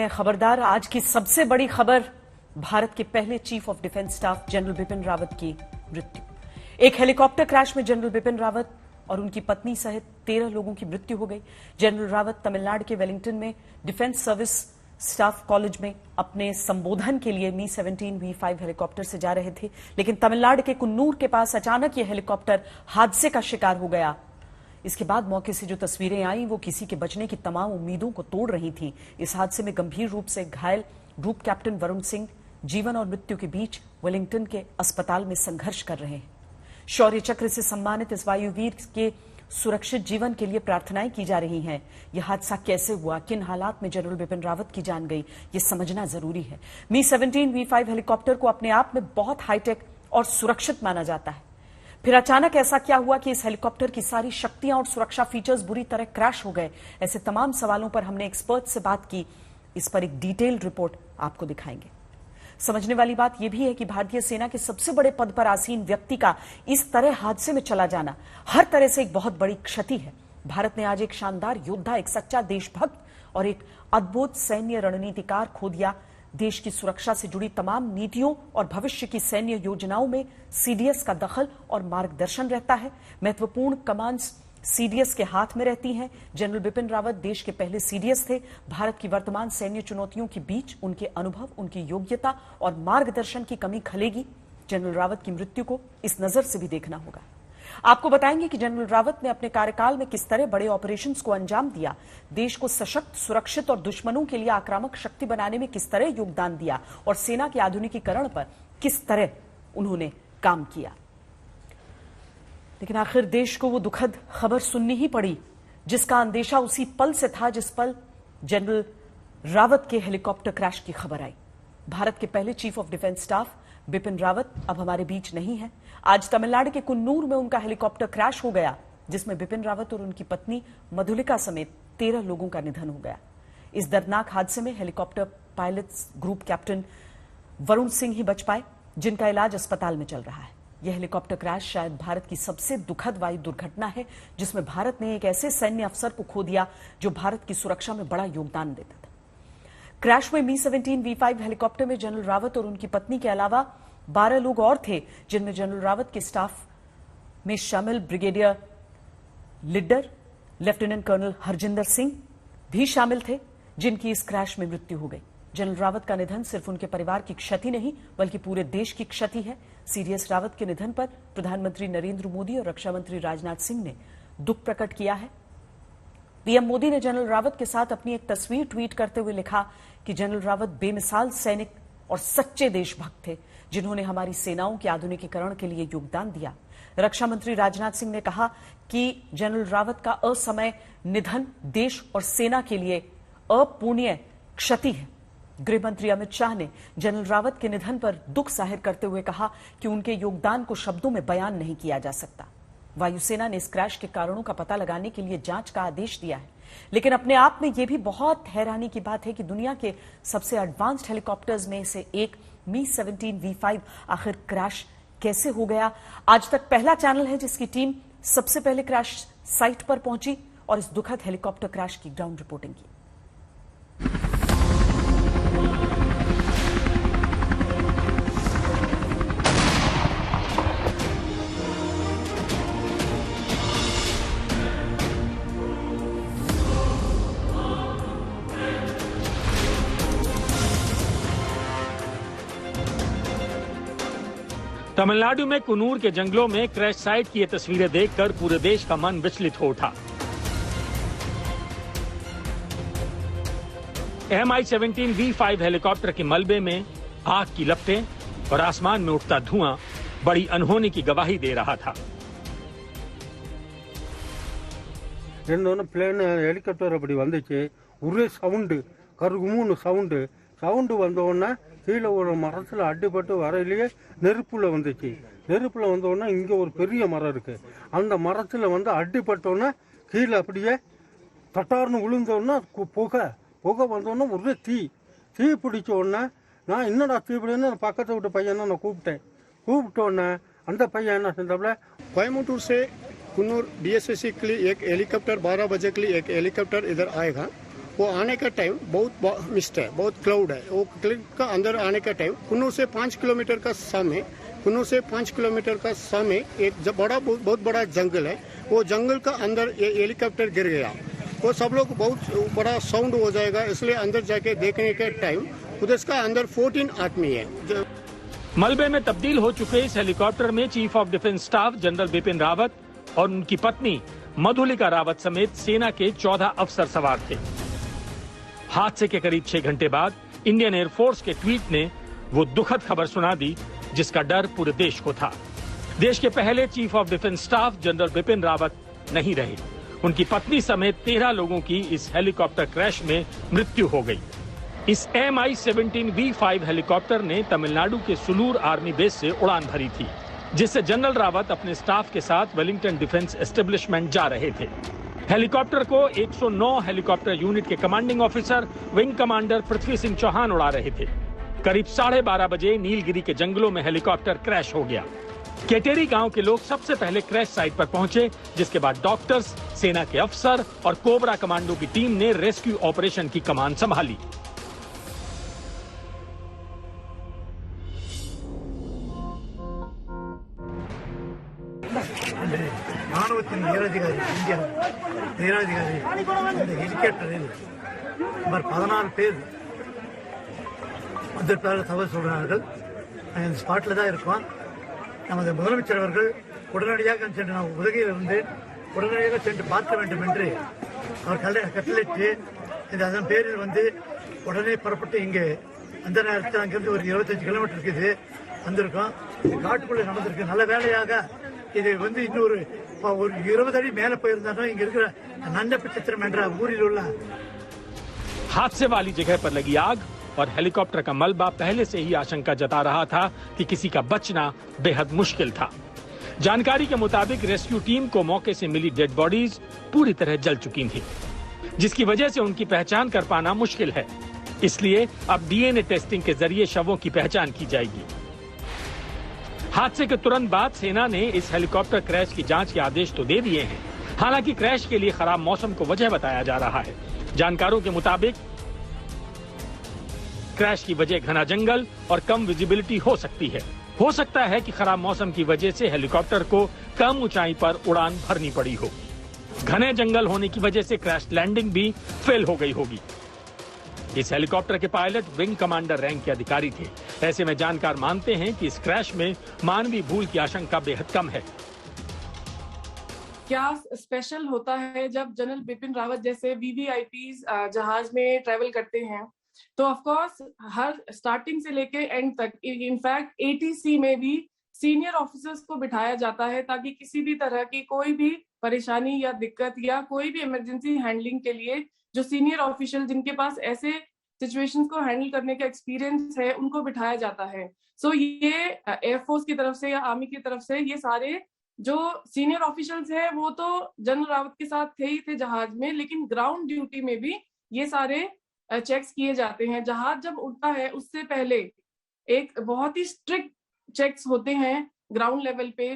हैं खबरदार। आज की सबसे बड़ी खबर, भारत के पहले chief of defence staff general Bipin Rawat की मृत्यु। एक हेलीकॉप्टर क्रैश में जनरल बिपिन रावत और उनकी पत्नी सहित 13 लोगों की मृत्यु हो गई। जनरल रावत तमिलनाडु के वेलिंगटन में डिफेंस सर्विस स्टाफ कॉलेज में अपने संबोधन के लिए मी-17 V5 हेलीकॉप्टर से जा रहे थे, लेकिन तमिलनाडु के कुन्नूर के पास अचानक यह हेलीकॉप्टर हादसे का शिकार हो गया। इसके बाद मौके से जो तस्वीरें आई वो किसी के बचने की तमाम उम्मीदों को तोड़ रही थीं। इस हादसे में गंभीर रूप से घायल ग्रुप कैप्टन वरुण सिंह जीवन और मृत्यु के बीच वेलिंगटन के अस्पताल में संघर्ष कर रहे हैं। शौर्य चक्र से सम्मानित इस वायुवीर के सुरक्षित जीवन के लिए प्रार्थनाएं की जा रही हैं। यह हादसा कैसे हुआ, किन हालात में जनरल बिपिन रावत की जान गई, ये समझना जरूरी है। मी-17 V5 हेलीकॉप्टर को अपने आप में बहुत हाईटेक और सुरक्षित माना जाता है, फिर अचानक ऐसा क्या हुआ कि इस हेलीकॉप्टर की सारी शक्तियां और सुरक्षा फीचर्स बुरी तरह क्रैश हो गए? ऐसे तमाम सवालों पर हमने एक्सपर्ट से बात की। इस पर एक डिटेल्ड रिपोर्ट आपको दिखाएंगे। समझने वाली बात यह भी है कि भारतीय सेना के सबसे बड़े पद पर आसीन व्यक्ति का इस तरह हादसे में चला जाना हर तरह से एक बहुत बड़ी क्षति है। भारत ने आज एक शानदार योद्धा, एक सच्चा देशभक्त और एक अद्भुत सैन्य रणनीतिकार खो दिया। देश की सुरक्षा से जुड़ी तमाम नीतियों और भविष्य की सैन्य योजनाओं में सीडीएस का दखल और मार्गदर्शन रहता है। महत्वपूर्ण कमांड्स सीडीएस के हाथ में रहती हैं। जनरल बिपिन रावत देश के पहले सीडीएस थे। भारत की वर्तमान सैन्य चुनौतियों के बीच उनके अनुभव, उनकी योग्यता और मार्गदर्शन की कमी खलेगी। जनरल रावत की मृत्यु को इस नजर से भी देखना होगा। आपको बताएंगे कि जनरल रावत ने अपने कार्यकाल में किस तरह बड़े ऑपरेशंस को अंजाम दिया, देश को सशक्त, सुरक्षित और दुश्मनों के लिए आक्रामक शक्ति बनाने में किस तरह योगदान दिया और सेना के आधुनिकीकरण पर किस तरह उन्होंने काम किया। लेकिन आखिर देश को वो दुखद खबर सुननी ही पड़ी जिसका अंदेशा उसी पल से था जिस पल जनरल रावत के हेलीकॉप्टर क्रैश की खबर आई। भारत के पहले chief of defence staff Bipin Rawat अब हमारे बीच नहीं है। आज तमिलनाडु के कुन्नूर में उनका हेलीकॉप्टर क्रैश हो गया, जिसमें बिपिन रावत और उनकी पत्नी मधुलिका समेत 13 लोगों का निधन हो गया। इस दर्दनाक हादसे में helicopter pilots group captain Varun Singh ही बच पाए, जिनका इलाज अस्पताल में चल रहा है। यह हेलीकॉप्टर क्रैश शायद भारत की सबसे दुखद वायु दुर्घटना है, जिसमें भारत ने एक ऐसे सैन्य अफसर को खो दिया जो भारत की सुरक्षा में बड़ा योगदान देता था। क्रैश में मी-17 V5 हेलीकॉप्टर में जनरल रावत और उनकी पत्नी के अलावा 12 लोग और थे, जिनमें जनरल रावत के स्टाफ में शामिल brigadier Lidder, lieutenant colonel Harjinder Singh भी शामिल थे, जिनकी इस क्रैश में मृत्यु हो गई। जनरल रावत का निधन सिर्फ उनके परिवार की क्षति नहीं बल्कि पूरे देश की क्षति है। सीडीएस रावत के निधन पर प्रधानमंत्री नरेंद्र मोदी और रक्षा मंत्री राजनाथ सिंह ने दुख प्रकट किया है। पीएम मोदी ने जनरल रावत के साथ अपनी एक तस्वीर ट्वीट करते हुए लिखा कि जनरल रावत बेमिसाल सैनिक और सच्चे देशभक्त थे, जिन्होंने हमारी सेनाओं के आधुनिकीकरण के लिए योगदान दिया। रक्षा मंत्री राजनाथ सिंह ने कहा कि जनरल रावत का असमय निधन देश और सेना के लिए अपूरणीय क्षति है। गृह मंत्री अमित शाह ने जनरल रावत के निधन पर दुख जाहिर करते हुए कहा कि उनके योगदान को शब्दों में बयान नहीं किया जा सकता। वायुसेना ने इस क्रैश के कारणों का पता लगाने के लिए जांच का आदेश दिया है, लेकिन अपने आप में यह भी बहुत हैरानी की बात है कि दुनिया के सबसे एडवांस्ड हेलीकॉप्टर्स में से एक मी-17 V5 आखिर क्रैश कैसे हो गया। आज तक पहला चैनल है जिसकी टीम सबसे पहले क्रैश साइट पर पहुंची और इस दुखद हेलीकॉप्टर क्रैश की ग्राउंड रिपोर्टिंग की। तमिलनाडु में कुन्नूर के जंगलों में क्रैश साइट की ये तस्वीरें देखकर पूरे देश का मन विचलित हो उठा। Mi-17 V5 हेलीकॉप्टर के मलबे में आग की लपटें और आसमान में उठता धुआं बड़ी अनहोनी की गवाही दे रहा था। प्लेन हेलीकॉप्टर அப்படி வந்துச்சு, ஒரே சவுண்ட், கருகுமுன்னு சவுண்ட் வந்த உடனே கீழே ஒரு மரத்தில் அடிபட்டு வரையிலேயே நெருப்புல வந்துச்சு. நெருப்புல வந்த உடனே இங்கே ஒரு பெரிய மரம் இருக்கு, அந்த மரத்தில் வந்து அடிபட்டோன்னே கீழே அப்படியே தட்டார்னு விழுந்தோன்னா புகை வந்தோடனே ஒரே தீ பிடிச்ச உடனே நான் என்னடா தீ பிடின்னு பக்கத்தை விட்டு பையனை நான் கூப்பிட்டோன்னே அந்த பையன் என்ன செஞ்சாப்புல, कोयम्बटूर से कुन्नूर DSSC के लिए एक हेलीकॉप्टर 12 बजे के लिए एक हेलीकॉप्टर इधर आएगा वो आने का टाइम बहुत मिस्ट है, बहुत क्लाउड है। वो क्लिक का अंदर आने का टाइम कुन्नू से 5 किलोमीटर का समय एक बहुत बड़ा जंगल है। वो जंगल का अंदर ये हेलीकॉप्टर गिर गया। वो सब लोग बहुत बड़ा साउंड हो जाएगा, इसलिए अंदर जाके देखने के टाइम उधर का अंदर 14 आदमी है। मलबे में तब्दील हो चुके इस हेलीकॉप्टर में chief of defence staff general Bipin Rawat और उनकी पत्नी मधुलिका रावत समेत सेना के 14 अफसर सवार थे। हादसे के करीब 6 घंटे बाद इंडियन एयरफोर्स के ट्वीट ने वो दुखद खबर सुना दी जिसका डर पूरे देश को था। देश के पहले chief of defence staff general Bipin Rawat नहीं रहे। उनकी पत्नी समेत 13 लोगों की इस हेलीकॉप्टर क्रैश में मृत्यु हो गई। इस Mi-17V5 हेलीकॉप्टर ने तमिलनाडु के सुलूर आर्मी बेस से उड़ान भरी थी, जिससे जनरल रावत अपने स्टाफ के साथ वेलिंगटन डिफेंस एस्टेब्लिशमेंट जा रहे थे। हेलीकॉप्टर को 109 हेलीकॉप्टर यूनिट के commanding officer wing commander Prithvi Singh Chauhan उड़ा रहे थे। करीब 12:30 बजे नीलगिरी के जंगलों में हेलीकॉप्टर क्रैश हो गया। केटेरी गांव के लोग सबसे पहले क्रैश साइट पर पहुंचे, जिसके बाद डॉक्टर्स, सेना के अफसर और कोबरा कमांडो की टीम ने रेस्क्यू ऑपरेशन की कमान संभाली। ராணுவத்தின் உயரதிகாரி இந்தியா உயரதிகாரி இந்த ஹெலிகாப்டரில் சுமார் 14 பேர் வந்திருப்பதாக தகவல் சொல்கிறார்கள். நாங்கள் ஸ்பாட்டில் தான் இருக்கோம். நமது முதலமைச்சர் அவர்கள் உடனடியாக சென்று நான் உதகையில் இருந்து உடனடியாக சென்று பார்க்க வேண்டும் என்று அவர் கட்டளையிட்டு அதன் பேரில் வந்து உடனே புறப்பட்டு இங்கே அந்த நேரத்தில் அங்கிருந்து ஒரு 25 கிலோமீட்டர் இருக்குது வந்திருக்கோம். காட்டுக்குள்ளே நடந்திருக்கு. நல்ல வேலையாக இது வந்து இன்னொரு 20 அடி மேல போயிருந்தாலும் இங்க இருக்கிற நன்னப்ப சித்திரம் என்ற ஊரில் உள்ள हादसे वाली जगह पर लगी आग और हेलीकॉप्टर का मलबा पहले से ही आशंका जता रहा था कि किसी का बचना बेहद मुश्किल था। जानकारी के मुताबिक रेस्क्यू टीम को मौके से मिली डेड बॉडीज पूरी तरह जल चुकी थी, जिसकी वजह से उनकी पहचान कर पाना मुश्किल है। इसलिए अब डीएनए टेस्टिंग के जरिए शवों की पहचान की जाएगी। हादसे के तुरंत बाद सेना ने इस हेलीकॉप्टर क्रैश की जांच के आदेश तो दे दिए हैं। हालांकि क्रैश के लिए खराब मौसम को वजह बताया जा रहा है। जानकारों के मुताबिक क्रैश की वजह घना जंगल और कम विजिबिलिटी हो सकती है। हो सकता है कि खराब मौसम की वजह से हेलीकॉप्टर को कम ऊंचाई पर उड़ान भरनी पड़ी हो। घने जंगल होने की वजह से क्रैश लैंडिंग भी फेल हो गई होगी। इस हेलीकॉप्टर के पायलट विंग कमांडर रैंक के अधिकारी थे। ऐसे में जानकार मानते हैं कि इस क्रैश में मानवीय भूल की आशंका बेहद कम है। क्या स्पेशल होता है जब जनरल बिपिन रावत जैसे वीवीआईपीज जहाज में ट्रेवल करते हैं, तो ऑफ कोर्स हर स्टार्टिंग से लेके एंड तक, इनफैक्ट एटीसी में भी सीनियर ऑफिसर्स को बिठाया जाता है ताकि किसी भी तरह की कोई भी परेशानी या दिक्कत या कोई भी इमरजेंसी हैंडलिंग के लिए जो सीनियर ऑफिशियल जिनके पास ऐसे सिचुएशंस को हैंडल करने का एक्सपीरियंस है उनको बिठाया जाता है। सो ये एयरफोर्स की तरफ से या आर्मी की तरफ से ये सारे जो सीनियर ऑफिशियल्स हैं वो तो जनरल रावत के साथ थे ही थे जहाज में, लेकिन ग्राउंड ड्यूटी में भी ये सारे चेक्स किए जाते हैं। जहाज जब उड़ता है उससे पहले एक बहुत ही स्ट्रिक्ट चेक्स होते हैं ग्राउंड लेवल पे,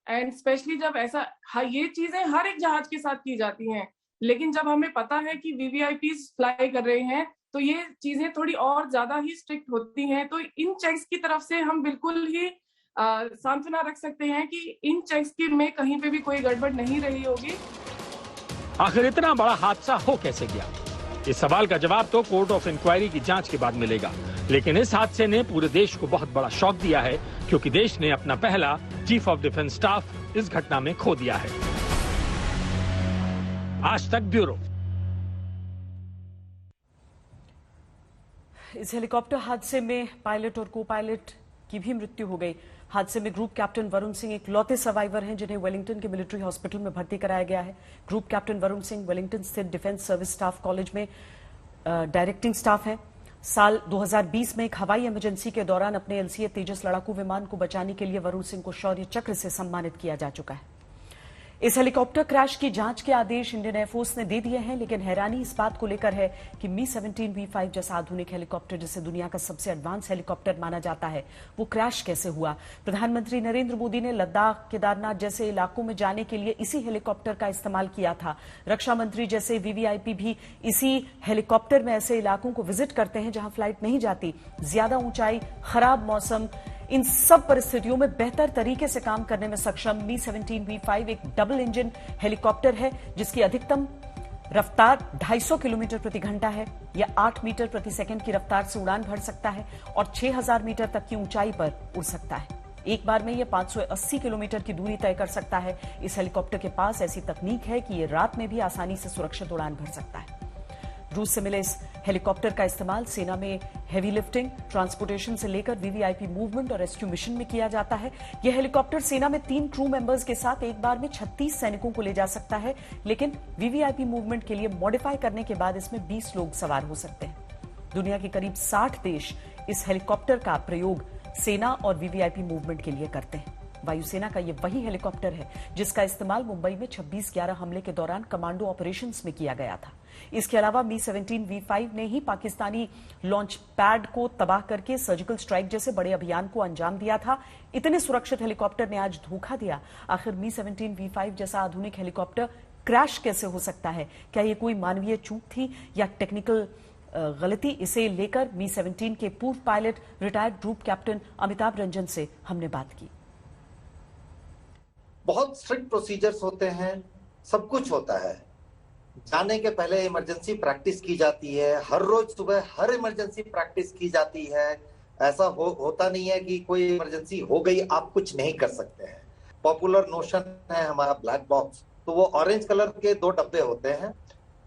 एंड स्पेशली जब ऐसा ये चीजें हर एक जहाज के साथ की जाती हैं, लेकिन जब हमें पता है कि वीवीआईपीज फ्लाई कर रहे हैं तो ये चीजें थोड़ी और ज्यादा ही स्ट्रिक्ट होती हैं। तो इन चेक्स की तरफ से हम बिल्कुल ही सांत्वना रख सकते हैं कि इन चेक्स की में कहीं पे भी कोई गड़बड़ नहीं रही होगी। आखिर इतना बड़ा हादसा हो कैसे गया? इस सवाल का जवाब तो कोर्ट ऑफ इंक्वायरी की जांच के बाद मिलेगा। लेकिन इस हादसे ने पूरे देश को बहुत बड़ा शॉक दिया है, क्योंकि देश ने अपना पहला चीफ ऑफ डिफेंस स्टाफ इस घटना में खो दिया है। आज तक ब्यूरो। इस हेलीकॉप्टर हादसे में पायलट और को पायलट की भी मृत्यु हो गई। हादसे में ग्रुप कैप्टन वरुण सिंह एक लौते सर्वाइवर हैं जिन्हें वेलिंगटन के मिलिट्री हॉस्पिटल में भर्ती कराया गया है। Group captain Varun Singh Wellington स्थित डिफेंस सर्विस स्टाफ कॉलेज में डायरेक्टिंग स्टाफ है। साल 2020 में एक हवाई इमरजेंसी के दौरान अपने एलसीए तेजस लड़ाकू विमान को बचाने के लिए वरुण सिंह को शौर्य चक्र से सम्मानित किया जा चुका है। इस हेलीकॉप्टर क्रैश की जांच के आदेश इंडियन एयरफोर्स ने दे दिए हैं, लेकिन हैरानी इस बात को लेकर है कि मी-17 V5 जैसा आधुनिक हेलीकॉप्टर, जिसे दुनिया का सबसे एडवांस हेलीकॉप्टर माना जाता है, वो क्रैश कैसे हुआ। प्रधानमंत्री नरेंद्र मोदी ने लद्दाख, केदारनाथ जैसे इलाकों में जाने के लिए इसी हेलीकॉप्टर का इस्तेमाल किया था। रक्षा मंत्री जैसे वीवीआईपी भी इसी हेलीकॉप्टर में ऐसे इलाकों को विजिट करते हैं जहां फ्लाइट नहीं जाती। ज्यादा ऊंचाई, खराब मौसम, इन सब परिस्थितियों में बेहतर तरीके से काम करने में सक्षम मी-17 V5 एक डबल इंजन हेलीकॉप्टर है, जिसकी अधिकतम रफ्तार 250 किलोमीटर प्रति घंटा है। यह 8 मीटर प्रति सेकंड की रफ्तार से उड़ान भर सकता है और 6000 मीटर तक की ऊंचाई पर उड़ सकता है। एक बार में यह 580 किलोमीटर की दूरी तय कर सकता है। इस हेलीकॉप्टर के पास ऐसी तकनीक है कि यह रात में भी आसानी से सुरक्षित उड़ान भर सकता है। रूस से मिले इस हेलीकॉप्टर का इस्तेमाल सेना में हेवी लिफ्टिंग, ट्रांसपोर्टेशन से लेकर वीवीआईपी मूवमेंट और रेस्क्यू मिशन में किया जाता है। यह हेलीकॉप्टर सेना में 3 क्रू मेंबर्स के साथ एक बार में 36 सैनिकों को ले जा सकता है, लेकिन वीवीआईपी मूवमेंट के लिए मॉडिफाई करने के बाद इसमें 20 लोग सवार हो सकते हैं। दुनिया के करीब 60 देश इस हेलीकॉप्टर का प्रयोग सेना और वीवीआईपी मूवमेंट के लिए करते हैं। वायुसेना का यह वही हेलीकॉप्टर है जिसका इस्तेमाल मुंबई में 26/11 हमले के दौरान कमांडो ऑपरेशंस में किया गया था। इसके अलावा मी-17 V5 ने ही पाकिस्तानी लॉन्च पैड को तबाह करके सर्जिकल स्ट्राइक जैसे बड़े अभियान को अंजाम दिया था। इतने सुरक्षित हेलीकॉप्टर ने आज धोखा दिया। आखिर मी-17 V5 जैसा आधुनिक हेलीकॉप्टर क्रैश कैसे हो सकता है? क्या यह कोई मानवीय चूक थी या टेक्निकल गलती? इसे लेकर मी-17 के पूर्व pilot retired group captain Amitabh Ranjan से हमने बात की। बहुत स्ट्रिक्ट प्रोसीजर्स होते हैं, सब कुछ होता है। जाने के पहले इमरजेंसी प्रैक्टिस की जाती है, हर रोज सुबह हर इमरजेंसी प्रैक्टिस की जाती है। ऐसा होता नहीं है कि कोई इमरजेंसी हो गई आप कुछ नहीं कर सकते हैं। पॉपुलर नोशन है हमारा ब्लैक बॉक्स, तो वो ऑरेंज कलर के 2 डब्बे होते हैं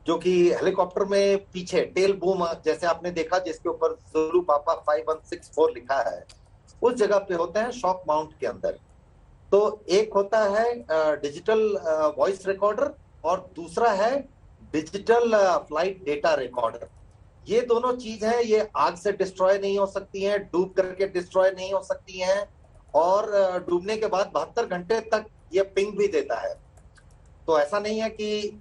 जो कि हेलीकॉप्टर में पीछे टेल बूम जैसे आपने देखा जिसके ऊपर ज़ुलू पापा 5164 लिखा है, उस जगह पे होते हैं शॉक माउंट के अंदर। तो एक होता है डिजिटल वॉइस रिकॉर्डर और दूसरा है डिजिटल फ्लाइट डेटा रिकॉर्डर। ये दोनों चीज है, ये आग से डिस्ट्रॉय नहीं हो सकती हैं, डूब करके डिस्ट्रॉय नहीं हो सकती हैं और डूबने के बाद 72 घंटे तक ये पिंग भी देता है। तो ऐसा नहीं है कि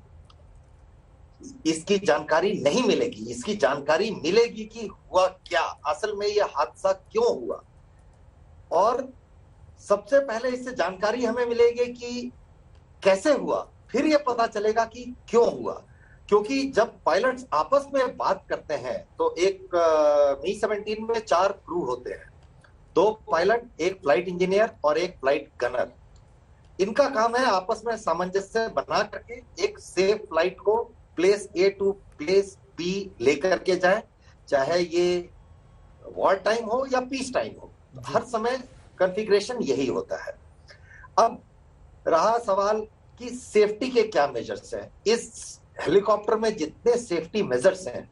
इसकी जानकारी नहीं मिलेगी, इसकी जानकारी मिलेगी कि हुआ क्या, असल में ये हादसा क्यों हुआ। और सबसे पहले इससे जानकारी हमें मिलेगी कि कैसे हुआ, फिर ये पता चलेगा कि क्यों हुआ। क्योंकि जब पायलट्स आपस में बात करते हैं तो एक मी-17 में 4 क्रू होते हैं, 2 पायलट, एक फ्लाइट इंजीनियर और एक फ्लाइट गनर। इनका काम है आपस में सामंजस्य बना करके एक सेफ फ्लाइट को place A to place B लेकर के जाए, चाहे ये वॉर टाइम हो या पीस टाइम हो, हर समय कॉन्फ़िगरेशन यही होता है। अब रहा सवाल कि सेफ्टी के क्या मेजर्स हैं। इस हेलीकॉप्टर में जितने सेफ्टी मेजर्स हैं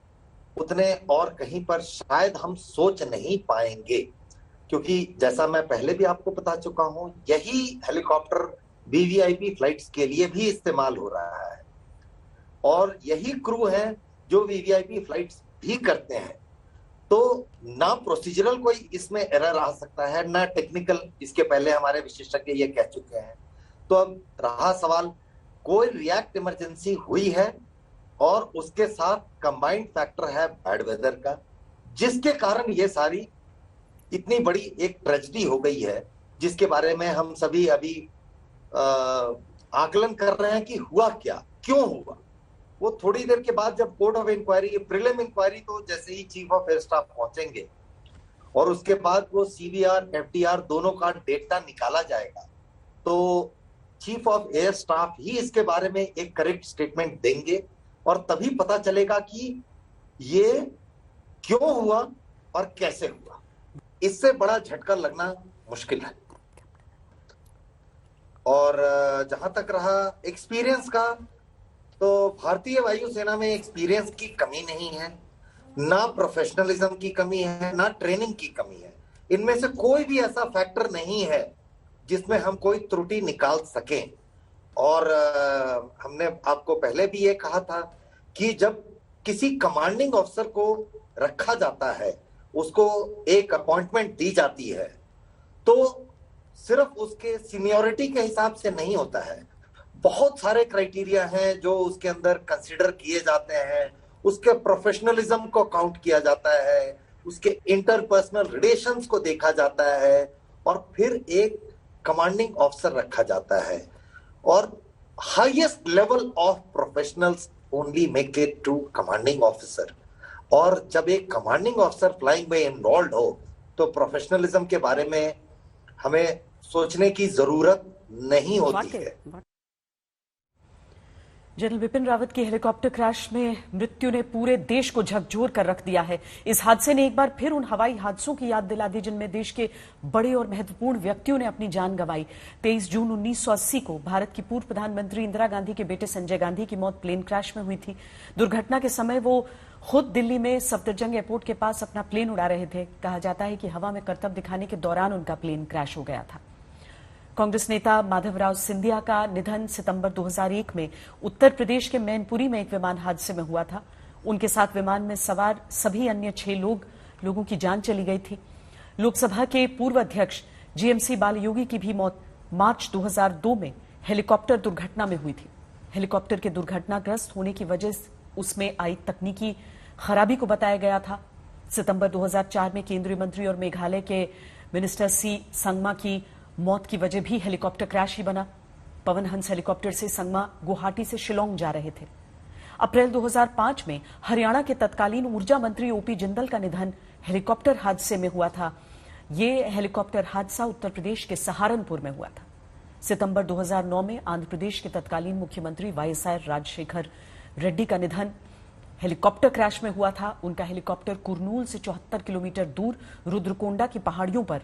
उतने और कहीं पर शायद हम सोच नहीं पाएंगे, क्योंकि जैसा मैं पहले भी आपको बता चुका हूं, यही हेलीकॉप्टर वीवीआईपी फ्लाइट्स के लिए भी इस्तेमाल हो रहा है और यही क्रू है जो वीवीआईपी फ्लाइट्स भी करते हैं। तो ना प्रोसीजरल कोई इसमें एरर आ सकता है, ना टेक्निकल, इसके पहले हमारे विशेषज्ञ ये कह चुके हैं। तो अब रहा सवाल, कोई रिएक्ट इमरजेंसी हुई है और उसके साथ कंबाइंड फैक्टर है बैड वेदर का, जिसके कारण ये सारी इतनी बड़ी एक ट्रेजेडी हो गई है, जिसके बारे में हम सभी अभी आकलन कर रहे हैं कि हुआ क्या, क्यों हुआ। वो थोड़ी देर के बाद जब court of inquiry, prelim inquiry, तो जैसे ही चीफ ऑफ एयर स्टाफ पहुंचेंगे और उसके बाद वो सीवीआर एफडीआर दोनों का डेटा निकाला जाएगा, तो चीफ ऑफ एयर स्टाफ ही इसके बारे में एक करेक्ट स्टेटमेंट देंगे और तभी पता चलेगा कि ये क्यों हुआ और कैसे हुआ। इससे बड़ा झटका लगना मुश्किल है। और जहां तक रहा एक्सपीरियंस का, तो भारतीय वायुसेना में एक्सपीरियंस की कमी नहीं है, ना प्रोफेशनलिज्म की कमी है, ना ट्रेनिंग की कमी है। इनमें से कोई भी ऐसा फैक्टर नहीं है जिसमें हम कोई त्रुटि निकाल सकें। और हमने आपको पहले भी ये कहा था कि जब किसी कमांडिंग अफसर को रखा जाता है, उसको एक अपॉइंटमेंट दी जाती है, तो सिर्फ उसके सीनियरिटी के हिसाब से नहीं होता है, बहुत सारे क्राइटेरिया हैं जो उसके अंदर कंसिडर किए जाते हैं। उसके प्रोफेशनलिज्म को काउंट किया जाता है, उसके इंटरपर्सनल रिलेशंस को देखा जाता है, और फिर एक कमांडिंग ऑफिसर रखा जाता है। और highest level of professionals only make it to commanding officer. और जब एक कमांडिंग ऑफिसर फ्लाइंग में इन्वॉल्व हो तो प्रोफेशनलिज्म के बारे में हमें सोचने की जरूरत नहीं होती है। जनरल बिपिन रावत की हेलीकॉप्टर क्रैश में मृत्यु ने पूरे देश को झकझोर कर रख दिया है। इस हादसे ने एक बार फिर उन हवाई हादसों की याद दिला दी जिनमें देश के बड़े और महत्वपूर्ण व्यक्तियों ने अपनी जान गंवाई। 23 जून 1980 को भारत की पूर्व प्रधानमंत्री इंदिरा गांधी के बेटे संजय गांधी की मौत प्लेन क्रैश में हुई थी। दुर्घटना के समय वो खुद दिल्ली में सफदरजंग एयरपोर्ट के पास अपना प्लेन उड़ा रहे थे। कहा जाता है कि हवा में करतब दिखाने के दौरान उनका प्लेन क्रैश हो गया था। कांग्रेस नेता माधवराव सिंधिया का निधन सितंबर 2001 में उत्तर प्रदेश के मैनपुरी में एक विमान हादसे में हुआ था। उनके साथ विमान में सवार सभी अन्य 6 लोगों की जान चली गई थी। लोकसभा के पूर्व अध्यक्ष जीएमसी बालयोगी की भी मौत मार्च 2002 में हेलीकॉप्टर दुर्घटना में हुई थी। हेलीकॉप्टर के दुर्घटनाग्रस्त होने की वजह उसमें आई तकनीकी खराबी को बताया गया था। सितंबर 2004 में केंद्रीय मंत्री और मेघालय के मिनिस्टर सी संगमा की मौत की वजह भी हेलीकॉप्टर क्रैश ही बना। पवन हंस हेलीकॉप्टर से संगमा गुवाहाटी से शिलोंग जा रहे थे। अप्रैल 2005 में हरियाणा के तत्कालीन ऊर्जा मंत्री ओपी जिंदल का निधन हेलीकॉप्टर हादसे में हुआ था। यह हेलीकॉप्टर हादसा उत्तर प्रदेश के सहारनपुर में हुआ था। सितंबर 2009 में आंध्र प्रदेश के तत्कालीन मुख्यमंत्री वाईएसआर राजशेखर रेड्डी का निधन हेलीकॉप्टर क्रैश में हुआ था। उनका हेलीकॉप्टर कुरनूल से 74 किलोमीटर दूर रुद्रकोंडा की पहाड़ियों पर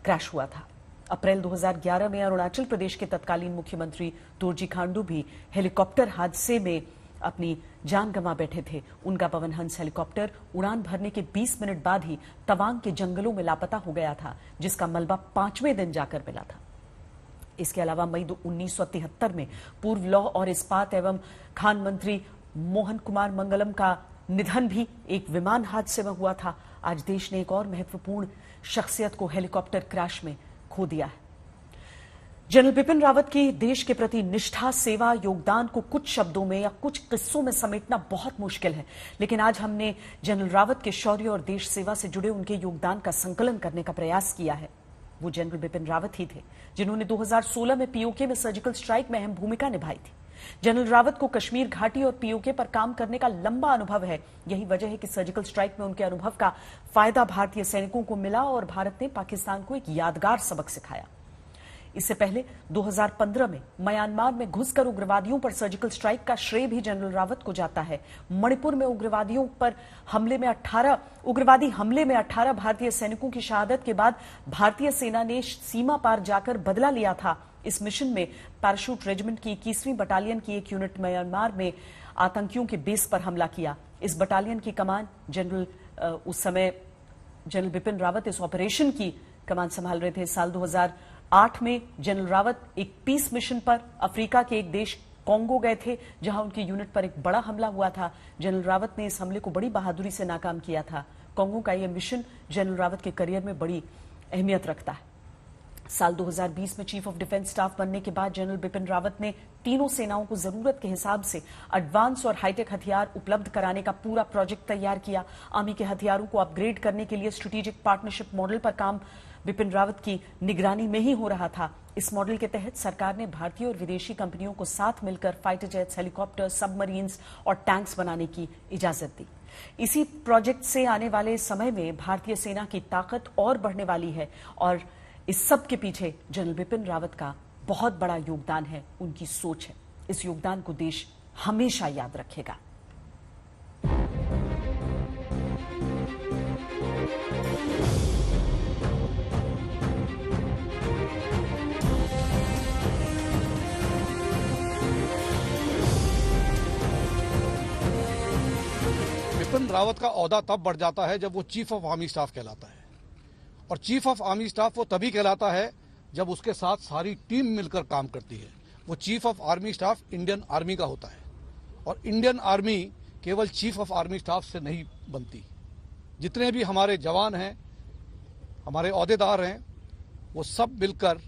क्रैश हुआ था। अप्रैल 2011 में अरुणाचल प्रदेश के तत्कालीन मुख्यमंत्री दोरजी खांडू भी हेलीकॉप्टर हादसे में अपनी जान गंवा बैठे थे। उनका पवन हंस हेलीकॉप्टर उड़ान भरने के 20 मिनट बाद ही तवांग के जंगलों में लापता हो गया था, जिसका मलबा 5वें दिन जाकर मिला था। इसके अलावा मई 1973 में पूर्व लौह और इस्पात एवं खान मंत्री मोहन कुमार मंगलम का निधन भी एक विमान हादसे में हुआ था। आज देश ने एक और महत्वपूर्ण शख्सियत को हेलीकॉप्टर क्रैश में खो दिया है। जनरल बिपिन रावत की देश के प्रति निष्ठा, सेवा, योगदान को कुछ शब्दों में या कुछ किस्सों में समेटना बहुत मुश्किल है, लेकिन आज हमने जनरल रावत के शौर्य और देश सेवा से जुड़े उनके योगदान का संकलन करने का प्रयास किया है। वो जनरल बिपिन रावत ही थे जिन्होंने 2016 में पीओके में सर्जिकल स्ट्राइक में अहम भूमिका निभाई थी। जनरल रावत को कश्मीर घाटी और पीओके पर काम करने का लंबा अनुभव है। यही वजह है कि सर्जिकल स्ट्राइक में उनके अनुभव का फायदा भारतीय सैनिकों को मिला और भारत ने पाकिस्तान को एक यादगार सबक सिखाया। इससे पहले 2015 में म्यांमार में घुसकर उग्रवादियों पर सर्जिकल स्ट्राइक का श्रेय भी जनरल रावत को जाता है। मणिपुर में उग्रवादी हमले में 18 भारतीय सैनिकों की शहादत के बाद भारतीय सेना ने सीमा पार जाकर बदला लिया था। इस मिशन में पैराशूट रेजिमेंट की 21वीं बटालियन की एक यूनिट म्यांमार में आतंकियों के बेस पर हमला किया। इस बटालियन की कमान उस समय जनरल बिपिन रावत इस ऑपरेशन की कमान संभाल रहे थे। साल 2008 में जनरल रावत एक पीस मिशन पर अफ्रीका के एक देश कांगो गए थे, जहां उनकी यूनिट पर एक बड़ा हमला हुआ था। जनरल रावत ने इस हमले को बड़ी बहादुरी से नाकाम किया था। कांगो का यह मिशन जनरल रावत के करियर में बड़ी अहमियत रखता है। साल 2020 में चीफ ऑफ डिफेंस स्टाफ बनने के बाद जनरल बिपिन रावत ने तीनों सेनाओं को जरूरत के हिसाब से एडवांस और हाईटेक हथियार उपलब्ध कराने का पूरा प्रोजेक्ट तैयार किया। आर्मी के हथियारों को अपग्रेड करने के लिए स्ट्रेटेजिक पार्टनरशिप मॉडल पर काम बिपिन रावत की निगरानी में ही हो रहा था। इस मॉडल के तहत सरकार ने भारतीय और विदेशी कंपनियों को साथ मिलकर फाइटर जेट्स, हेलीकॉप्टर, सबमरीन्स और टैंक्स बनाने की इजाजत दी। इसी प्रोजेक्ट से आने वाले समय में भारतीय सेना की ताकत और बढ़ने वाली है और इस सब के पीछे जनरल बिपिन रावत का बहुत बड़ा योगदान है, उनकी सोच है। इस योगदान को देश हमेशा याद रखेगा। बिपिन रावत का ओहदा तब बढ़ जाता है जब वो चीफ ऑफ आर्मी स्टाफ कहलाता है, और चीफ ऑफ आर्मी स्टाफ वो तभी कहलाता है जब उसके साथ सारी टीम मिलकर काम करती है। वो chief of army staff Indian army का होता है, और इंडियन आर्मी केवल चीफ ऑफ आर्मी स्टाफ से नहीं बनती। जितने भी हमारे जवान हैं, हमारे ओहदेदार हैं, वो सब मिलकर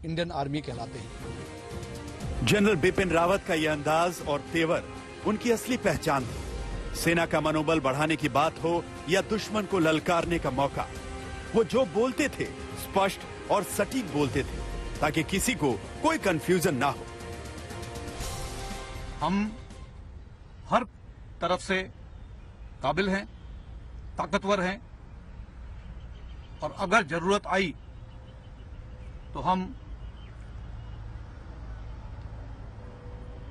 इंडियन आर्मी कहलाते हैं। जनरल बिपिन रावत का यह अंदाज और तेवर उनकी असली पहचान थी। सेना का मनोबल बढ़ाने की बात हो या दुश्मन को ललकारने का मौका, वो जो बोलते थे स्पष्ट और सटीक बोलते थे ताकि किसी को कोई कंफ्यूजन ना हो। हम हर तरफ से काबिल हैं, ताकतवर हैं और अगर जरूरत आई तो हम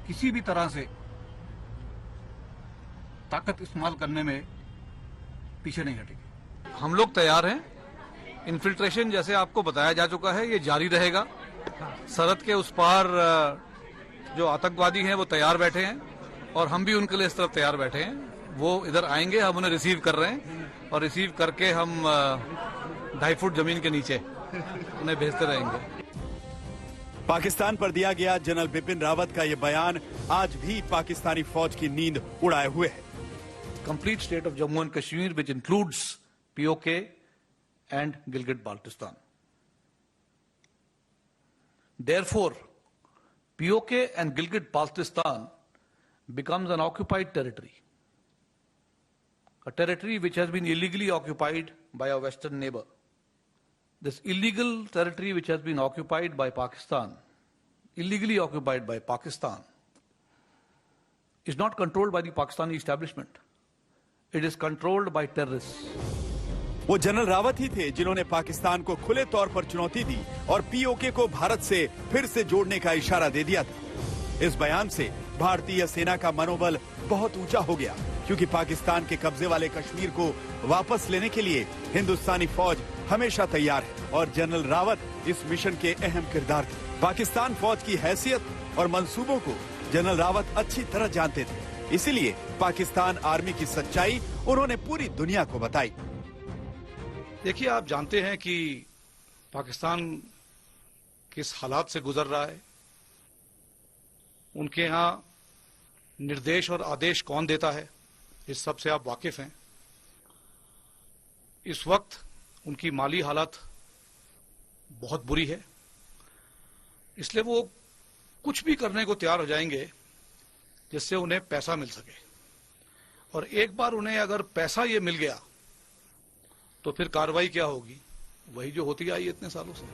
किसी भी तरह से ताकत इस्तेमाल करने में पीछे नहीं हटेंगे। हम लोग तैयार हैं। इन्फिल्ट्रेशन जैसे आपको बताया जा चुका है ये जारी रहेगा। सरहद के उस पार जो आतंकवादी हैं वो तैयार बैठे हैं और हम भी उनके लिए इस तरफ तैयार बैठे हैं। वो इधर आएंगे, हम उन्हें रिसीव कर रहे हैं और रिसीव करके हम 2.5 फुट जमीन के नीचे उन्हें भेजते रहेंगे। पाकिस्तान पर दिया गया जनरल बिपिन रावत का यह बयान आज भी पाकिस्तानी फौज की नींद उड़ाए हुए है। Complete state of Jammu and Kashmir which includes PoK and Gilgit Baltistan. Therefore, POK and Gilgit-Baltistan becomes an occupied territory, a territory which has been illegally occupied by our western neighbor. This illegal territory which has been occupied by Pakistan, illegally occupied by Pakistan, is not controlled by the Pakistani establishment. It is controlled by terrorists. वो general Rawat ही थे जिन्होंने पाकिस्तान को खुले तौर पर चुनौती दी और PoK को भारत से फिर से जोड़ने का इशारा दे दिया था। इस बयान से भारतीय सेना का मनोबल बहुत ऊंचा हो गया, क्योंकि पाकिस्तान के कब्जे वाले कश्मीर को वापस लेने के लिए हिंदुस्तानी फौज हमेशा तैयार है और जनरल रावत इस मिशन के अहम किरदार थे। पाकिस्तान फौज की हैसियत और मंसूबों को जनरल रावत अच्छी तरह जानते थे, इसीलिए पाकिस्तान आर्मी की सच्चाई उन्होंने पूरी दुनिया को बताई। देखिए, आप जानते हैं कि पाकिस्तान किस हालात से गुजर रहा है। उनके यहाँ निर्देश और आदेश कौन देता है, इस सब से आप वाकिफ हैं। इस वक्त उनकी माली हालत बहुत बुरी है, इसलिए वो कुछ भी करने को तैयार हो जाएंगे जिससे उन्हें पैसा मिल सके। और एक बार उन्हें अगर पैसा ये मिल गया तो फिर कार्रवाई क्या होगी, वही जो होती आई इतने सालों से।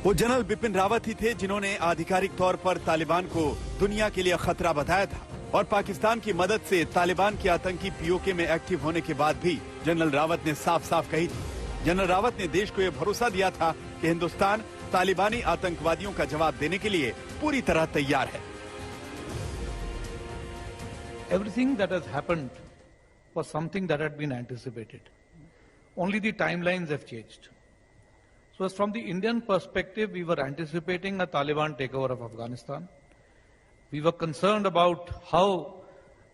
वो जनरल बिपिन रावत ही थे जिन्होंने आधिकारिक तौर पर तालिबान को दुनिया के लिए खतरा बताया था और पाकिस्तान की मदद से तालिबान के आतंकी पीओके में एक्टिव होने के बाद भी जनरल रावत ने साफ साफ कही थी। जनरल रावत ने देश को यह भरोसा दिया था कि हिंदुस्तान तालिबानी आतंकवादियों का जवाब देने के लिए पूरी तरह तैयार है। Everything that has happened was something that had been anticipated. Only the timelines have changed. So as from the Indian perspective, we were anticipating a Taliban takeover of Afghanistan. We were concerned about how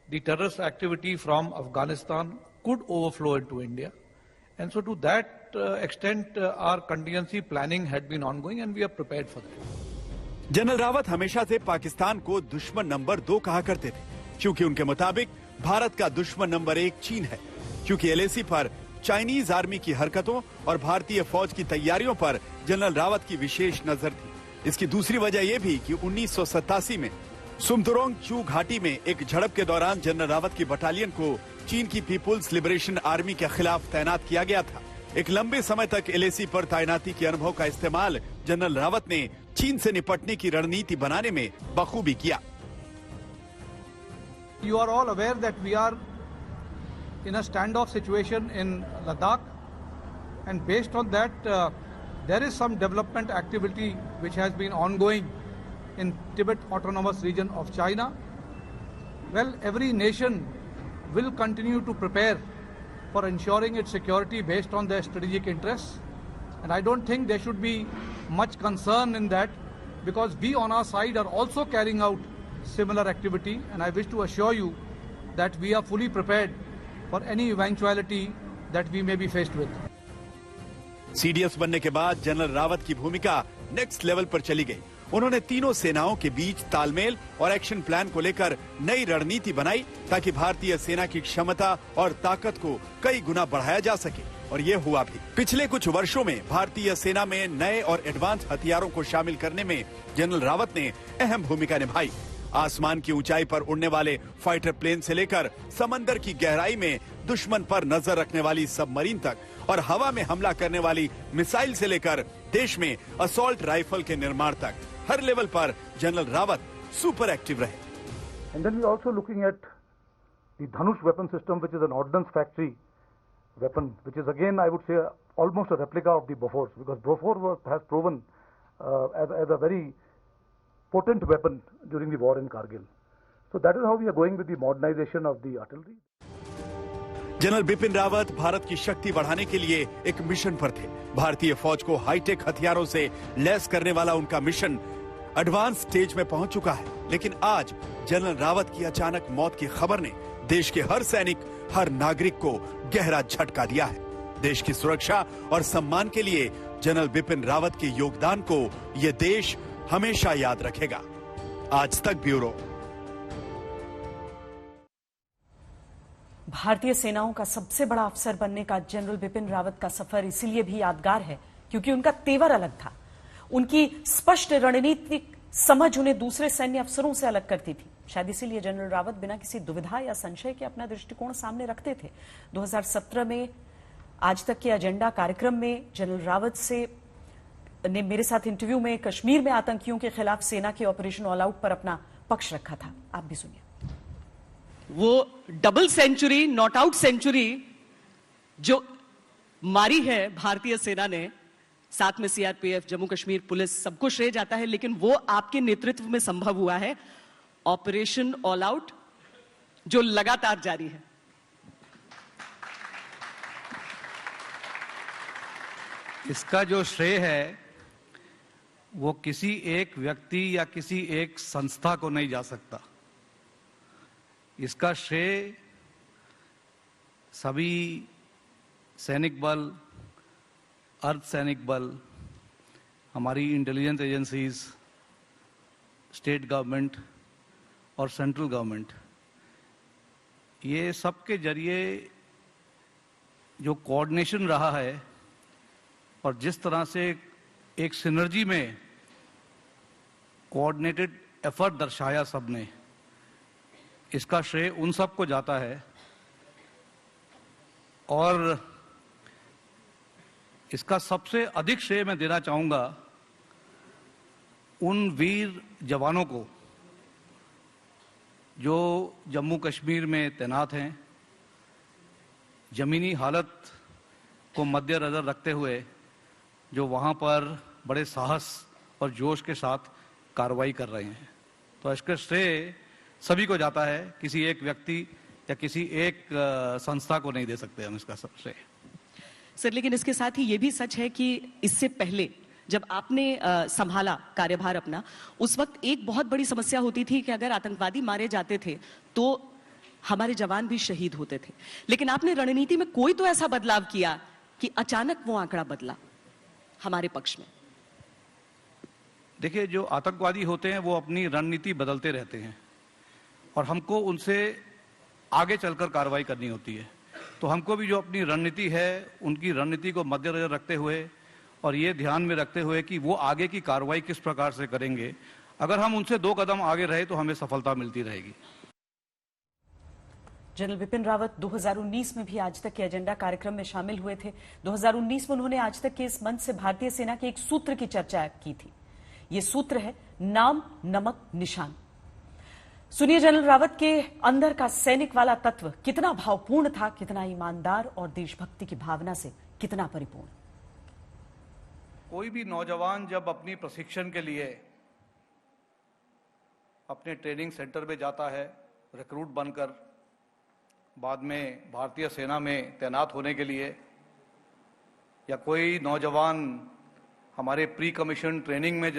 the terrorist activity from Afghanistan could overflow into India. And so to that extent, our contingency planning had been ongoing and we are prepared for that. General Rawat हमेशा से पाकिस्तान को दुश्मन number 2 कहा करते थे, क्योंकि उनके मुताबिक भारत का दुश्मन नंबर 1 चीन है। क्योंकि एलएसी पर चाइनीज आर्मी की हरकतों और भारतीय फौज की तैयारियों पर जनरल रावत की विशेष नजर थी। इसकी दूसरी वजह यह भी कि 1987 में सुमतुरोंग चू घाटी में एक झड़प के दौरान जनरल रावत की बटालियन को चीन की पीपुल्स लिबरेशन आर्मी के खिलाफ तैनात किया गया था। एक लंबे समय तक एलएसी पर तैनाती के अनुभव का इस्तेमाल जनरल रावत ने चीन से निपटने की रणनीति बनाने में बखूबी किया। You are all aware that we are in a standoff situation in Ladakh, and based on that, there is some development activity which has been ongoing in Tibet Autonomous Region of China. Well, every nation will continue to prepare for ensuring its security based on their strategic interests, and I don't think there should be much concern in that, because we on our side are also carrying out similar activity, and I wish to assure you that we are fully prepared for any eventuality that we may be faced with. CDS बनने के बाद general Rawat की भूमिका next level पर चली गई। उन्होंने तीनों सेनाओं के बीच तालमेल और एक्शन प्लान को लेकर नई रणनीति बनाई ताकि भारतीय सेना की क्षमता और ताकत को कई गुना बढ़ाया जा सके। और ये हुआ भी। पिछले कुछ वर्षों में भारतीय सेना में नए और एडवांस हथियारों को शामिल करने में जनरल रावत ने अहम भूमिका निभाई। आसमान की ऊंचाई पर उड़ने वाले फाइटर प्लेन से लेकर समंदर की गहराई में दुश्मन पर नजर रखने वाली सबमरीन तक और हवा में हमला करने वाली मिसाइल से लेकर देश में असॉल्ट राइफल के निर्माण तक हर लेवल पर जनरल रावत सुपर एक्टिव रहे। And then we are also looking at the Dhanush weapon system, which is an ordnance factory weapon, which is again, I would say, almost a replica of the Bofors, because Bofors has proven as a very potent weapon during the war in Kargil. So that is how we are going with the modernization of the artillery. General Bipin Rawat Bharat की शक्ति बढ़ाने के लिए एक mission पर थे। भारतीय फौज को हाईटेक हथियारों से लैस करने वाला उनका मिशन एडवांस स्टेज में पहुंच चुका है। लेकिन आज जनरल रावत की अचानक मौत की खबर ने देश के हर सैनिक, हर नागरिक को गहरा झटका दिया है। देश की सुरक्षा और सम्मान के लिए जनरल बिपिन रावत के योगदान को यह देश हमेशा याद रखेगा। आज तक ब्यूरो। भारतीय सेनाओं का सबसे बड़ा अफसर बनने का जनरल बिपिन रावत का सफर इसीलिए भी यादगार है क्योंकि उनका तेवर अलग था। उनकी स्पष्ट रणनीतिक समझ उन्हें दूसरे सैन्य अफसरों से अलग करती थी। शायद इसीलिए जनरल रावत बिना किसी दुविधा या संशय के अपना दृष्टिकोण सामने रखते थे। 2017 में आज तक के एजेंडा कार्यक्रम में जनरल रावत ने मेरे साथ इंटरव्यू में कश्मीर में आतंकियों के खिलाफ सेना के ऑपरेशन ऑल आउट पर अपना पक्ष रखा था। आप भी सुनिए। वो double century, not out century जो मारी है भारतीय सेना ने, साथ में सीआरपीएफ, जम्मू कश्मीर पुलिस, सबको श्रेय जाता है, लेकिन वो आपके नेतृत्व में संभव हुआ है। ऑपरेशन ऑल आउट जो लगातार जारी है। इसका जो श्रेय है वो किसी एक व्यक्ति या किसी एक संस्था को नहीं जा सकता। इसका श्रेय सभी सैनिक बल, अर्धसैनिक बल, हमारी इंटेलिजेंस एजेंसीज, स्टेट गवर्नमेंट और सेंट्रल गवर्नमेंट, ये सब के जरिए जो कोऑर्डिनेशन रहा है और जिस तरह से एक सिनर्जी में कोऑर्डिनेटेड एफर्ट दर्शाया सबने, इसका श्रेय उन सबको जाता है। और इसका सबसे अधिक श्रेय मैं देना चाहूंगा उन वीर जवानों को जो जम्मू कश्मीर में तैनात हैं, जमीनी हालत को मद्देनजर रखते हुए जो वहां पर बड़े साहस और जोश के साथ कार्रवाई कर रहे हैं। तो इसका श्रेय सभी को जाता है, किसी एक व्यक्ति या किसी एक संस्था को नहीं दे सकते हम इसका श्रेय। सर, लेकिन इसके साथ ही ये भी सच है कि इससे पहले जब आपने संभाला कार्यभार अपना, उस वक्त एक बहुत बड़ी समस्या होती थी कि अगर आतंकवादी मारे जाते थे तो हमारे जवान भी शहीद होते थे। लेकिन आपने रणनीति में कोई तो ऐसा बदलाव किया कि अचानक वो आंकड़ा बदला हमारे पक्ष में। देखिए, जो आतंकवादी होते हैं वो अपनी रणनीति बदलते रहते हैं और हमको उनसे आगे चलकर कार्रवाई करनी होती है। तो हमको भी जो अपनी रणनीति है, उनकी रणनीति को मद्देनजर रखते हुए और ये ध्यान में रखते हुए कि वो आगे की कार्रवाई किस प्रकार से करेंगे, अगर हम उनसे 2 कदम आगे रहे तो हमें सफलता मिलती रहेगी। जनरल बिपिन रावत 2019 में भी आज तक के एजेंडा कार्यक्रम में शामिल हुए थे। 2019 में उन्होंने आज तक के इस मंच से भारतीय सेना के एक सूत्र की चर्चा की थी। ये सूत्र है नाम, नमक, निशान। सुनिए जनरल रावत के अंदर का सैनिक वाला तत्व कितना भावपूर्ण था, कितना ईमानदार और देशभक्ति की भावना से कितना परिपूर्ण। कोई भी नौजवान जब अपनी प्रशिक्षण के लिए अपने ट्रेनिंग सेंटर में जाता है, रिक्रूट बनकर बाद में भारतीय सेना में तैनात होने के लिए, या कोई नौजवान हमारे प्री कमीशन ट्रेनिंग में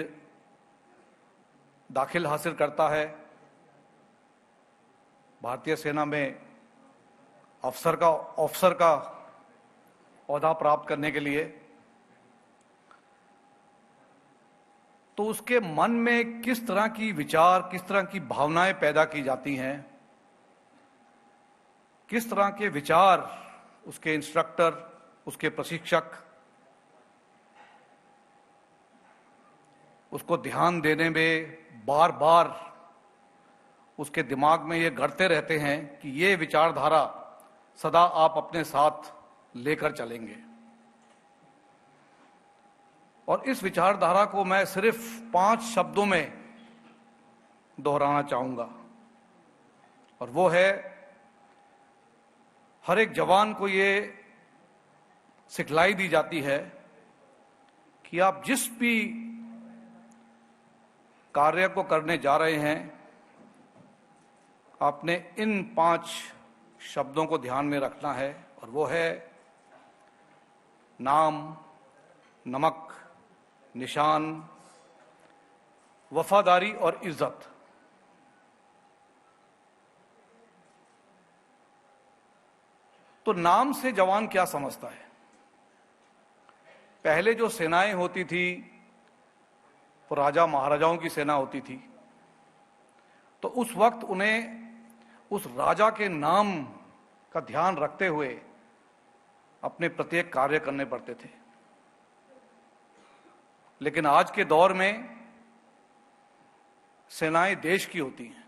दाखिल हासिल करता है भारतीय सेना में ऑफिसर का ओहदा प्राप्त करने के लिए, तो उसके मन में किस तरह की विचार, किस तरह की भावनाएं पैदा की जाती हैं, किस तरह के विचार उसके इंस्ट्रक्टर, उसके प्रशिक्षक उसको ध्यान देने में बार बार उसके दिमाग में ये गढ़ते रहते हैं कि ये विचारधारा सदा आप अपने साथ लेकर चलेंगे। और इस विचारधारा को मैं सिर्फ 5 शब्दों में दोहराना चाहूंगा, और वो है, हर एक जवान को ये सिखलाई दी जाती है कि आप जिस भी कार्य को करने जा रहे हैं, आपने इन 5 शब्दों को ध्यान में रखना है, और वो है नाम, नमक, निशान, वफादारी और इज्जत। तो नाम से जवान क्या समझता है? पहले जो सेनाएं होती थी वो राजा महाराजाओं की सेना होती थी, तो उस वक्त उन्हें उस राजा के नाम का ध्यान रखते हुए अपने प्रत्येक कार्य करने पड़ते थे। लेकिन आज के दौर में सेनाएं देश की होती हैं,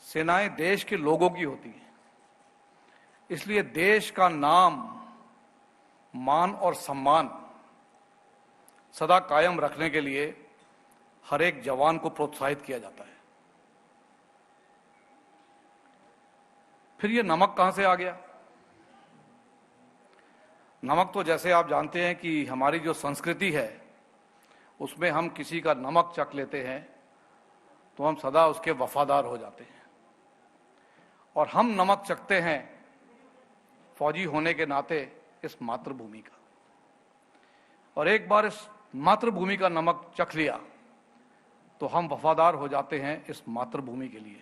सेनाएं देश के लोगों की होती हैं। इसलिए देश का नाम, मान और सम्मान सदा कायम रखने के लिए हर एक जवान को प्रोत्साहित किया जाता है। फिर ये नमक कहां से आ गया? नमक तो जैसे आप जानते हैं कि हमारी जो संस्कृति है उसमें हम किसी का नमक चख लेते हैं तो हम सदा उसके वफादार हो जाते हैं, और हम नमक चखते हैं फौजी होने के नाते इस मातृभूमि का। और एक बार इस मातृभूमि का नमक चख लिया तो हम वफादार हो जाते हैं इस मातृभूमि के लिए।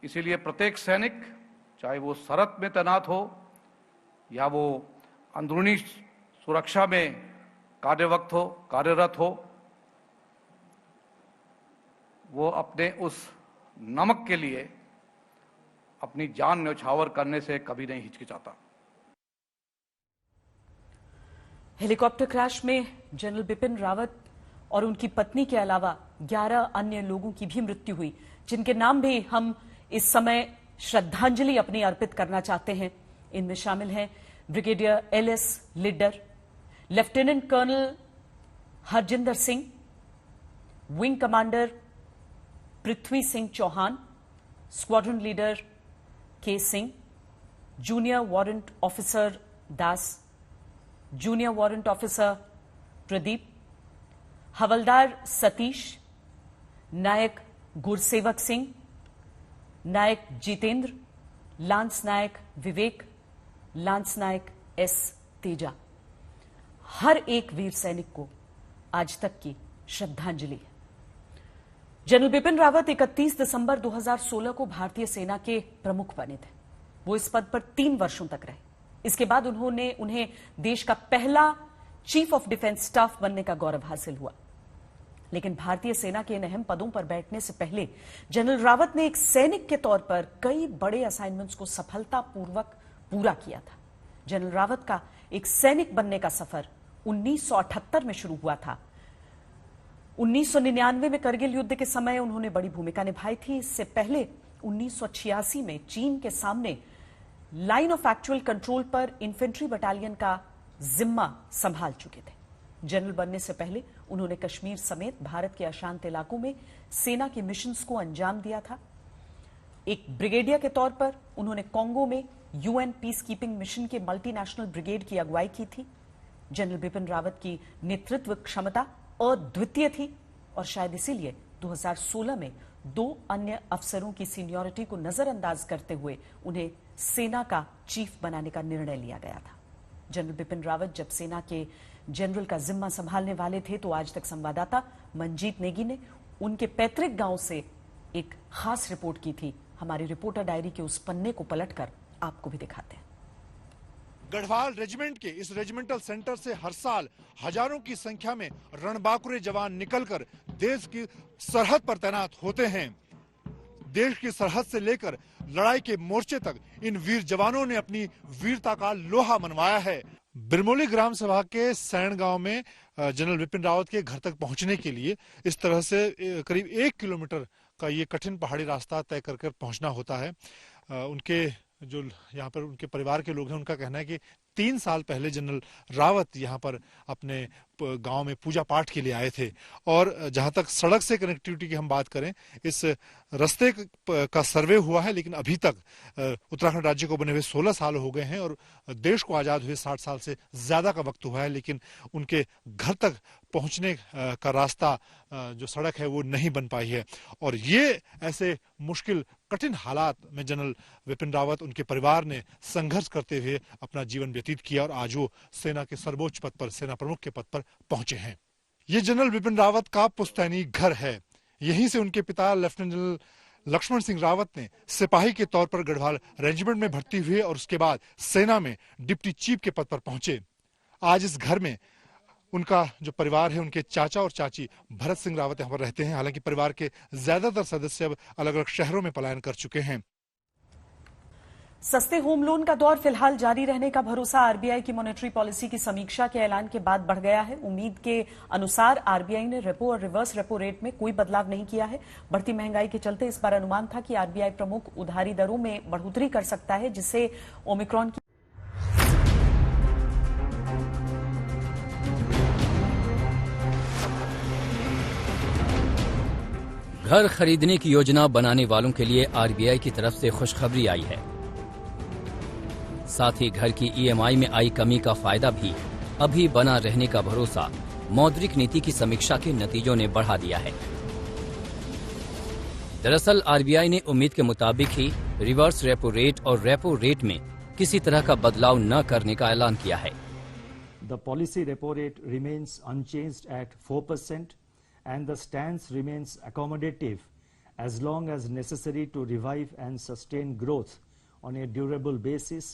इसीलिए प्रत्येक सैनिक, चाहे वो सरहद में तैनात हो या वो अंदरूनी सुरक्षा में कार्यरत हो, वो अपने उस नमक के लिए अपनी जान न्यौछावर करने से कभी नहीं हिचकिचाता। हेलीकॉप्टर क्रैश में जनरल बिपिन रावत और उनकी पत्नी के अलावा 11 अन्य लोगों की भी मृत्यु हुई, जिनके नाम भी हम इस समय श्रद्धांजलि अपनी अर्पित करना चाहते हैं। इनमें शामिल हैं brigadier LS Lidder, lieutenant colonel Harjinder Singh, wing commander Prithvi Singh Chauhan, squadron leader K Singh, junior warrant officer Das, junior warrant officer Pradeep, havildar Satish, Naik Gursewak Singh, Naik Jitendra, lance Naik Vivek, lance Naik S Teja. हर एक वीर सैनिक को आज तक की श्रद्धांजलि है। जनरल बिपिन रावत 31 दिसंबर 2016 को भारतीय सेना के प्रमुख बने थे। वो इस पद पर 3 वर्षों तक रहे। इसके बाद उन्हें देश का पहला चीफ ऑफ डिफेंस स्टाफ बनने का गौरव हासिल हुआ। लेकिन भारतीय सेना के इन अहम पदों पर बैठने से पहले जनरल रावत ने एक सैनिक के तौर पर कई बड़े असाइनमेंट्स को सफलतापूर्वक पूरा किया था। जनरल रावत का एक सैनिक बनने का सफर 1978 में शुरू हुआ था। 1999 में करगिल युद्ध के समय उन्होंने बड़ी भूमिका निभाई थी। इससे पहले 1986 में चीन के सामने लाइन ऑफ एक्चुअल कंट्रोल पर इन्फेंट्री बटालियन का जिम्मा संभाल चुके थे। जनरल बनने से पहले उन्होंने कश्मीर समेत भारत के अशांत इलाकों में सेना के मिशंस को अंजाम दिया था। एक ब्रिगेडियर के तौर पर उन्होंने कांगो में UN पीस कीपिंग मिशन के मल्टीनेशनल ब्रिगेड की अगुवाई की थी। जनरल बिपिन रावत की नेतृत्व क्षमता अद्वितीय थी और शायद इसीलिए 2016 में 2 अन्य अफसरों की सीनियरिटी को नजरअंदाज करते हुए उन्हें सेना का चीफ बनाने का निर्णय लिया गया था। जनरल बिपिन रावत जब सेना के जनरल का जिम्मा संभालने वाले थे तो आज तक संवाददाता मंजीत नेगी ने उनके पैतृक गांव से एक खास रिपोर्ट की थी। हमारी रिपोर्टर डायरी के उस पन्ने को पलटकर आपको भी दिखाते हैं। गढ़वाल रेजिमेंट के इस रेजिमेंटल सेंटर से हर साल हजारों की संख्या में रणबांकुरे जवान निकलकर देश की सरहद पर तैनात होते हैं। देश की सरहद से लेकर लड़ाई के मोर्चे तक इन वीर जवानों ने अपनी वीरता का लोहा मनवाया है। बिरमोली ग्राम सभा के सैण गांव में जनरल बिपिन रावत के घर तक पहुंचने के लिए इस तरह से करीब 1 किलोमीटर का ये कठिन पहाड़ी रास्ता तय कर पहुंचना होता है। उनके जो यहाँ पर उनके परिवार के लोग हैं, उनका कहना है कि 3 साल पहले जनरल रावत यहाँ पर अपने गांव में पूजा पाठ के लिए आए थे। और जहां तक सड़क से कनेक्टिविटी की हम बात करें, इस रास्ते का सर्वे हुआ है, लेकिन अभी तक उत्तराखंड राज्य को बने हुए 16 साल हो गए हैं और देश को आजाद हुए 60 साल से ज्यादा का वक्त हुआ है, लेकिन उनके घर तक पहुंचने का रास्ता जो सड़क है वो नहीं बन पाई है। और ये ऐसे मुश्किल कठिन हालात में जनरल बिपिन रावत, उनके परिवार ने संघर्ष करते हुए अपना जीवन व्यतीत किया और आज वो सेना के सर्वोच्च पद पर, सेना प्रमुख के पद पर पहुंचे हैं। ये जनरल बिपिन रावत का पुश्तैनी घर है। यहीं से उनके पिता लेफ्टिनेंट जनरल लक्ष्मण सिंह रावत ने सिपाही के तौर पर गढ़वाल रेजिमेंट में भर्ती हुए और उसके बाद सेना में डिप्टी चीफ के पद पर पहुंचे। आज इस घर में उनका जो परिवार है, उनके चाचा और चाची भरत सिंह रावत यहाँ पर रहते हैं। हालांकि परिवार के ज्यादातर सदस्य अब अलग अलग शहरों में पलायन कर चुके हैं। सस्ते होम लोन का दौर फिलहाल जारी रहने का भरोसा आरबीआई की मॉनेटरी पॉलिसी की समीक्षा के ऐलान के बाद बढ़ गया है। उम्मीद के अनुसार आरबीआई ने रेपो और रिवर्स रेपो रेट में कोई बदलाव नहीं किया है। बढ़ती महंगाई के चलते इस बार अनुमान था कि आरबीआई प्रमुख उधारी दरों में बढ़ोतरी कर सकता है, जिससे ओमिक्रॉन की घर खरीदने की योजना बनाने वालों के लिए आरबीआई की तरफ से खुशखबरी आई है। साथ ही घर की ईएमआई में आई कमी का फायदा भी अभी बना रहने का भरोसा मौद्रिक नीति की समीक्षा के नतीजों ने बढ़ा दिया है। दरअसल आरबीआई ने उम्मीद के मुताबिक ही रिवर्स रेपो रेट और रेपो रेट में किसी तरह का बदलाव न करने का ऐलान किया है। The policy repo rate remains unchanged at 4% and the stance remains accommodative as long as necessary to revive and sustain growth on a durable basis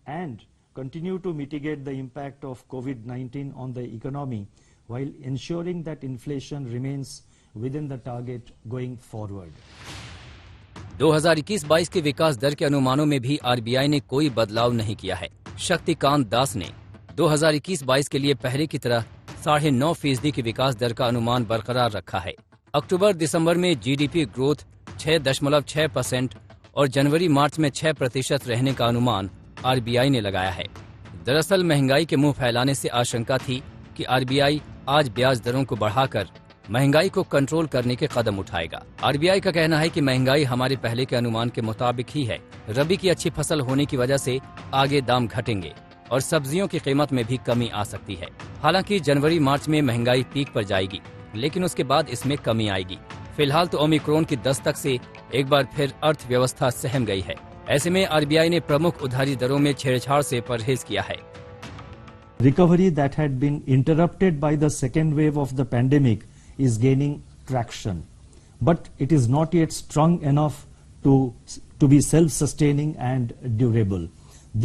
and continue to mitigate the impact of COVID-19 on the economy while ensuring that inflation remains within the target going forward. 2021-22 के विकास दर के अनुमानों में भी RBI ने कोई बदलाव नहीं किया है। शक्तिकांत दास ने 2021-22 के लिए पहले की तरह 9.5% की विकास दर का अनुमान बरकरार रखा है। अक्टूबर-दिसंबर में जीडीपी ग्रोथ 6.6% और जनवरी-मार्च में 6% रहने का अनुमान आरबीआई ने लगाया है। दरअसल महंगाई के मुंह फैलाने से आशंका थी कि आरबीआई आज ब्याज दरों को बढ़ाकर महंगाई को कंट्रोल करने के कदम उठाएगा। आरबीआई का कहना है कि महंगाई हमारे पहले के अनुमान के मुताबिक ही है। रबी की अच्छी फसल होने की वजह से आगे दाम घटेंगे और सब्जियों की कीमत में भी कमी आ सकती है। हालांकि जनवरी-मार्च में महंगाई पीक पर जाएगी, लेकिन उसके बाद इसमें कमी आएगी। फिलहाल तो ओमिक्रॉन की दस्तक से एक बार फिर अर्थव्यवस्था सहम गई है। ऐसे में आरबीआई ने प्रमुख उधारी दरों में छेड़छाड़ से परहेज किया है। Recovery that had been interrupted by the second wave of the pandemic is gaining traction, but it is not yet strong enough to be self-sustaining and durable.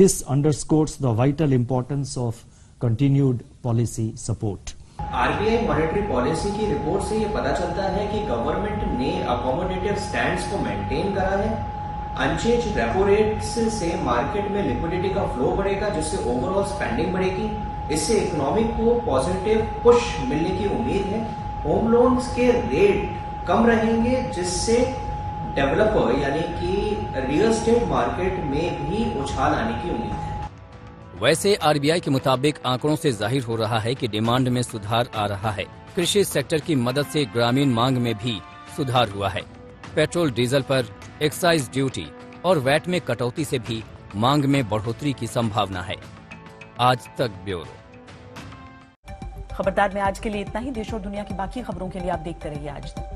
This underscores the vital importance of continued policy support. RBI monetary policy की report से ये पता चलता है कि government ने accommodative stands को maintain करा है। अनचेंज रेपो रेट से मार्केट में लिक्विडिटी का फ्लो बढ़ेगा, जिससे ओवरऑल स्पेंडिंग बढ़ेगी। इससे इकोनॉमी को पॉजिटिव पुश मिलने की उम्मीद है। होम लोन्स के रेट कम रहेंगे, जिससे डेवलपर यानी कि रियल एस्टेट मार्केट में भी उछाल आने की उम्मीद है। वैसे आरबीआई के मुताबिक आंकड़ों से जाहिर हो रहा है कि डिमांड में सुधार आ रहा है। कृषि सेक्टर की मदद से ग्रामीण मांग में भी सुधार हुआ है। पेट्रोल डीजल पर एक्साइज ड्यूटी और वैट में कटौती से भी मांग में बढ़ोतरी की संभावना है। आज तक ब्यूरो। खबरदार में आज के लिए इतना ही। देश और दुनिया की बाकी खबरों के लिए आप देखते रहिए आज तक।